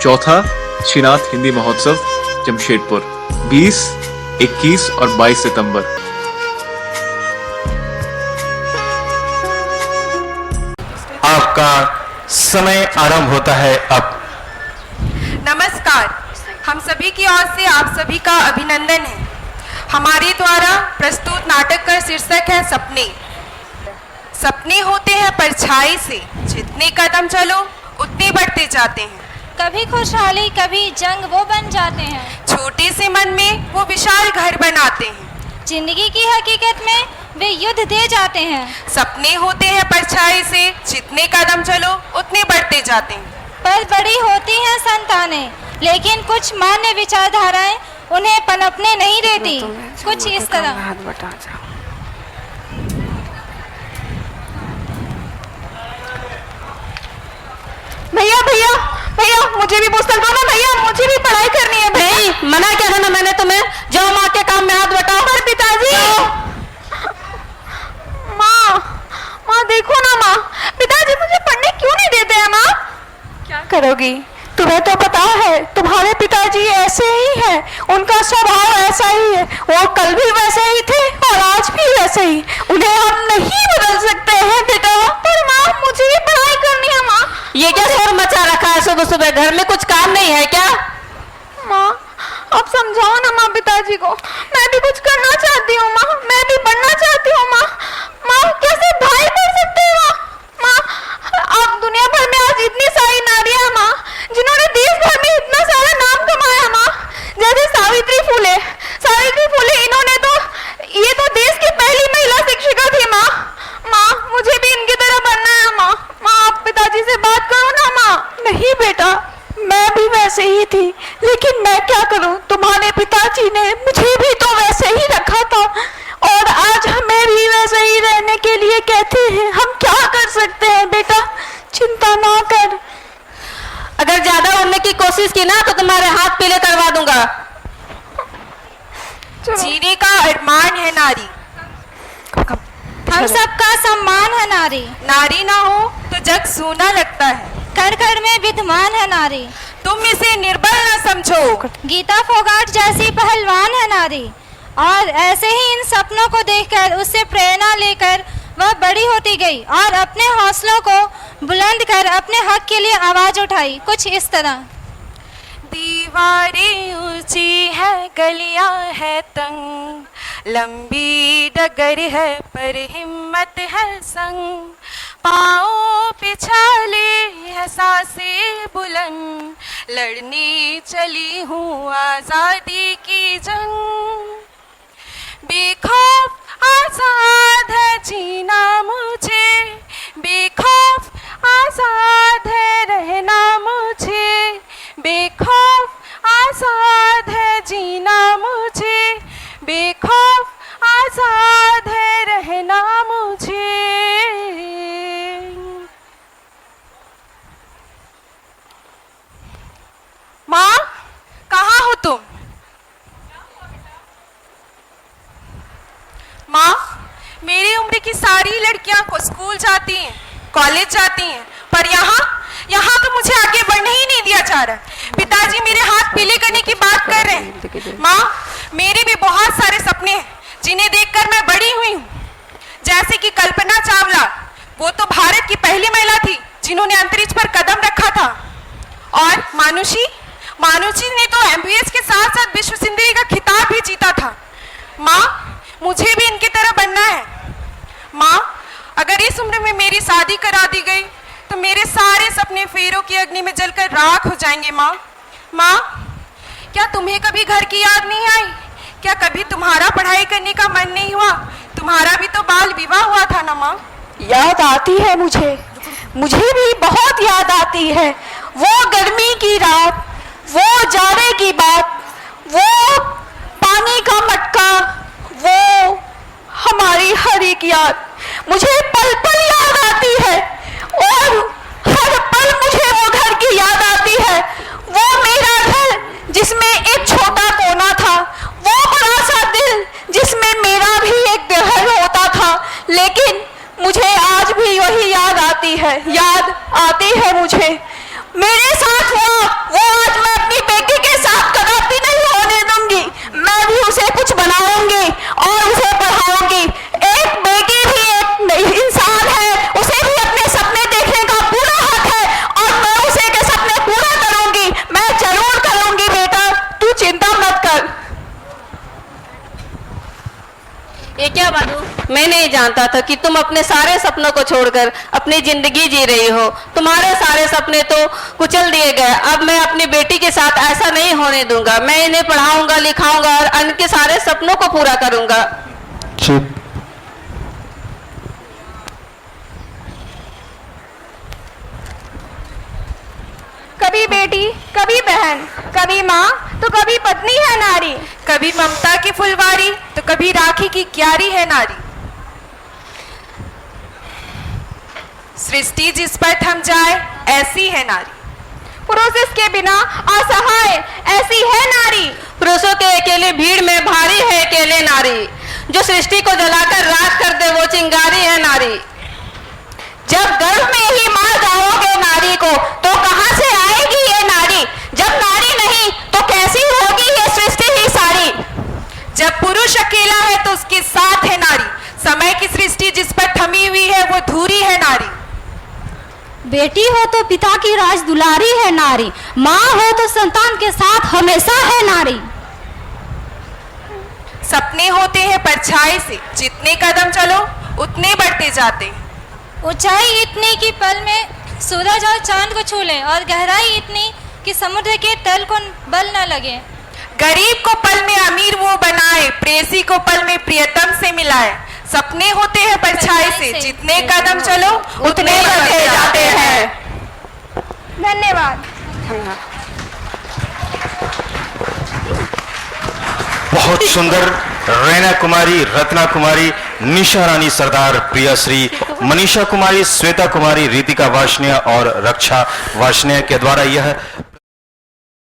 चौथा श्रीनाथ हिंदी महोत्सव जमशेदपुर 20, 21 और 22 सितंबर। आपका समय आरंभ होता है अब। नमस्कार, हम सभी की ओर से आप सभी का अभिनंदन है। हमारे द्वारा प्रस्तुत नाटक का शीर्षक है सपने। सपने होते हैं परछाई से, जितने कदम चलो उतने बढ़ते जाते हैं। कभी खुशहाली कभी जंग वो बन जाते हैं। छोटे से मन में वो विशाल घर बनाते हैं। जिंदगी की हकीकत में वे युद्ध दे जाते हैं। सपने होते हैं परछाई से, जितने कदम चलो उतने बढ़ते जाते हैं। पर बड़ी होती हैं संतानें, लेकिन कुछ मान्य विचारधाराएं उन्हें पनपने नहीं देती। कुछ इस तरह। भैया भैया भैया, मुझे भी पुस्तक दो ना भैया, मुझे भी पढ़ाई करनी है। नहीं, मना किया था ना मैंने तुम्हें, जाओ माँ के काम में हाथ बटाओ। पर पिताजी। माँ देखो ना माँ, पिताजी मुझे पढ़ने क्यों नहीं देते हैं माँ? क्या करोगी? तुम्हें तो पता है तुम्हारे पिताजी ऐसे ही हैं, उनका स्वभाव ऐसा ही है। वो कल भी वैसे ही थे और आज भी वैसे ही। उन्हें हम नहीं बदल सकते हैं बेटा। पर माँ मुझे भी पढ़ाई करनी है माँ। ये क्या शोर मचा रखा है सुबह सुबह? घर में कुछ काम नहीं है क्या? माँ अब समझाओ ना माँ पिताजी को। मैं भी कुछ करना चाहती हूँ माँ, मैं भी पढ़ना चाहती हूँ माँ। माँ कैसे भाई पढ़ सकते हैं माँ? माँ अब दुनिया भर में आज इतनी सारी नारियां हैं माँ, जिन्होंने देश भर में इतना सारा नाम कमाया माँ। जैसे सावित्री फुले, इन्होंने तो, ये तो देश की पहली महिला शिक्षिका थी माँ। माँ मुझे भी इनकी तरह बनना है माँ। माँ आप पिताजी से बात करो ना माँ। नहीं बेटा, मैं भी वैसे ही थी, लेकिन मैं क्या करूं, तुम्हारे पिताजी ने मुझे भी तो वैसे ही रखा था और आज हमें भी वैसे ही रहने के लिए कहते हैं। हम क्या कर सकते हैं बेटा, चिंता ना कर। अगर ज्यादा उड़ने की कोशिश की ना तो तुम्हारे हाथ पीले करवा दूंगा। जीने का अरमान है नारी, हम सबका सम्मान है नारी। नारी ना हो तो जग सूना लगता है। घर घर में विद्यमान है नारी, तुम इसे निर्बल न समझो। गीता फोगाट जैसी पहलवान है नारी, और ऐसे ही इन सपनों को देखकर उससे प्रेरणा लेकर वह बड़ी होती गई और अपने हौसलों को बुलंद कर अपने हक के लिए आवाज उठाई। कुछ इस तरह। दीवारें ऊंची है, गलियां है तंग, लंबी डगर है पर हिम्मत है संग। पाँव पे छाले है सांसें बुलंद, लड़ने चली हूँ आजादी की जंग। बेखौफ आजाद है जीना मुझे, बेखौफ आजाद है रहना मुझे, बेखौफ आजाद है जीना मुझे, बेखौफ आजाद है रहना मुझे। माँ कहाँ हो तुम? माँ मेरी उम्र की सारी लड़कियां को स्कूल जाती हैं, कॉलेज जाती हैं, पर यहाँ तो मुझे आगे बढ़ने ही नहीं दिया जा रहा। पिताजी मेरे हाथ पीले करने की बात कर रहे हैं। माँ मेरे भी बहुत सारे सपने हैं जिन्हें देखकर मैं बड़ी हुई हूँ। जैसे कि कल्पना चावला, वो तो भारत की पहली महिला थी जिन्होंने अंतरिक्ष पर कदम रखा था। और मानुषी ने तो MBBS के साथ साथ विश्व सुंदरी का खिताब भी जीता था। माँ मुझे भी इनकी तरह बनना है। माँ अगर इस उम्र में मेरी शादी करा दी गई तो मेरे सारे सपने फेरों की अग्नि में जलकर राख हो जाएंगे। माँ क्या तुम्हें कभी घर की याद नहीं आई? क्या कभी तुम्हारा पढ़ाई करने का मन नहीं हुआ? तुम्हारा भी तो बाल विवाह हुआ था ना माँ। याद आती है मुझे भी बहुत याद आती है। वो गर्मी की रात, वो जाड़े की बात, वो पानी का मटका, वो हमारी हर एक याद मुझे पल पल याद आती है। और हर पल मुझे वो घर की याद आती है। वो मेरा घर जिसमें एक छोटा कोना था, वो बड़ा सा दिल जिसमें मेरा भी एक घर होता था। लेकिन मुझे आज भी वही याद आती है मुझे। मेरे साथ हुआ वो आज मैं अपनी बेटी के साथ कदापि नहीं होने दूंगी। मैं भी उसे कुछ बनाऊंगी और उसे पढ़ाऊंगी। एक बेटी भी एक इंसान है, उसे भी अपने सपने देखने का पूरा हक है और मैं उसे के सपने पूरा करूंगी। मैं जरूर करूंगी बेटा, तू चिंता मत कर। ये क्या बाबू, मैं नहीं जानता था कि तुम अपने सारे सपनों को छोड़कर अपनी जिंदगी जी रही हो। तुम्हारे सारे सपने तो कुचल दिए गए। अब मैं अपनी बेटी के साथ ऐसा नहीं होने दूंगा। मैं इन्हें पढ़ाऊंगा, लिखाऊंगा और उनके सारे सपनों को पूरा करूंगा। चुप। कभी बेटी, कभी बहन, कभी माँ तो कभी पत्नी है नारी। कभी ममता की फुलवारी तो कभी राखी की क्यारी है नारी। सृष्टि जिस पर थम जाए ऐसी है नारी। पुरुष इसके बिना असहाय ऐसी है नारी। पुरुषों के अकेले भीड़ में भारी है अकेले नारी। जो सृष्टि को जलाकर राख कर दे वो चिंगारी है नारी। जब गर्भ में ही मार जाओगे नारी को तो कहां से आएगी ये नारी। जब नारी नहीं तो कैसी होगी ये सृष्टि ही सारी। जब पुरुष अकेला है तो उसके साथ है नारी। समय की सृष्टि जिस पर थमी हुई है वो धूरी है नारी। बेटी हो तो पिता की राज दुलारी है नारी। माँ हो तो संतान के साथ हमेशा है नारी। सपने होते हैं परछाई से, जितने कदम चलो उतने बढ़ते जाते। ऊंचाई इतनी कि पल में सूरज और चांद को छू ले और गहराई इतनी कि समुद्र के तल को बल न लगे। गरीब को पल में अमीर वो बनाए, प्रेसी को पल में प्रियतम से मिलाए। सपने होते हैं परछाई से, जितने कदम चलो उतने बढ़ते जाते हैं। धन्यवाद। बहुत सुंदर रैना कुमारी, रत्ना कुमारी, निशा रानी सरदार, प्रियाश्री, मनीषा कुमारी, श्वेता कुमारी, रितिका वार्ष्णेय और रक्षा वार्ष्णेय के द्वारा यह